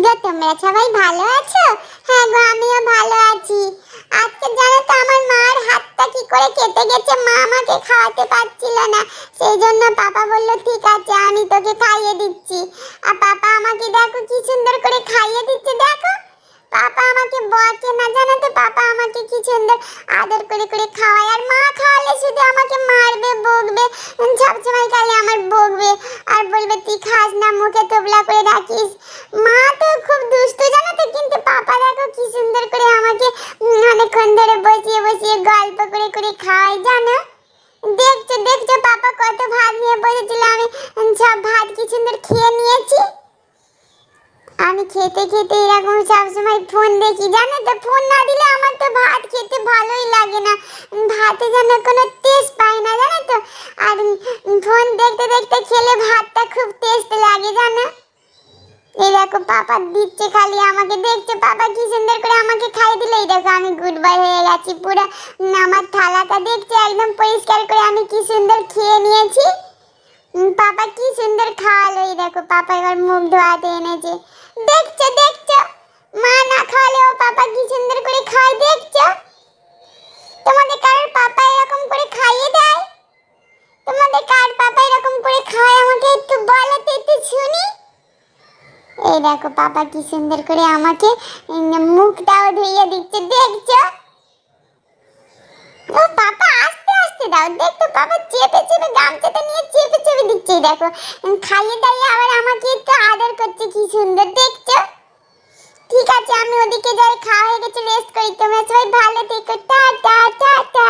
গো, তোমরা সবাই ভালো আছো? হ্যাঁ গো, আমিও ভালো আছি। আজকে জানো তো আমার মার হাতটা কি করে কেটে গেছে, মা আমাকে খাওয়াতে পারছিল না। সেই জন্য পাপা বলল ঠিক আছে আমি তোকে খাইয়ে দিচ্ছি। আর পাপা আমাকে দেখো কি সুন্দর করে খাইয়ে দিচ্ছে, দেখো। পাপা আমাকে বকে না, জানো তো, পাপা আমাকে কি সুন্দর আদর করে করে খাওয়ায়। আর মা খাওয়ালে শুধু আমাকে মারবে, বকবে, সবসময় খালি আমার বকবে আর বলবে তুই খাস না, মুখে তোবলা করে রাখিস। মা তো খুব দুষ্টু, জানো তো, কিন্তু পাপা দেখো কি সুন্দর করে আমাকে অনেকক্ষণ ধরে বসিয়ে বসিয়ে গল্প করে করে খাওয়ায়, জানো। দেখছো দেখছো পাপা কত ভাত নিয়ে বসেছিল, আমি সব ভাত কি সুন্দর খেয়ে নিয়েছি। আমি খেতে খেতে এরকম সবসময় ফোন দেখি, জানো তো। ফোন না দিলে আমার তো ভাত খেতে ভালোই লাগে না, ভাতে যেন কোনো টেস্ট পাই না, জানো তো। আর ফোন দেখতে দেখতে খেলে ভাতটা খুব টেস্ট লাগে, জানো। এই দেখো পাপা দিচ্ছে খালি আমাকে, দেখছো পাপা কি সুন্দর করে আমাকে খাইয়ে দিল। এই দেখো আমি গুড বয় হয়ে গেছি পুরো। আমার থালাটা দেখছো একদম পরিষ্কার করে আমি কি সুন্দর খেয়ে নিয়েছি। পাপা কি সুন্দর খাওয়ালো। এই দেখো পাপা এবার মুখ ধোয়াতে এনেছে, দেখছো দেখছো। মা না খাওয়ালেও পাপা কি সুন্দর করে খায়, দেখছো। তোমাদের কার পাপা এরকম করে খাইয়ে দেয়? তোমাদের কার পাপা এরকম করে খায় আমাকে একটু বলো তো, একটু শুনি। এই দেখো পাপা কি সুন্দর করে আমাকে মুখটাও ধুইয়ে দিচ্ছে, দেখছো। ও পাপা আস্তে আস্তে দাও, দেখো পাপা চেপে চেপে গামছাটা নিয়ে চেপে চেপে দিচ্ছে। দেখো খাইয়ে দাইয়ে আবার আমাকে একটু আদর করছে, কি সুন্দর, দেখছো। ঠিক আছে আমি ওদিকে যাই, খাওয়া হয়ে গেছে, রেস্ট করি। তোমরা সবাই ভালো থেকো, টাটা টাটা।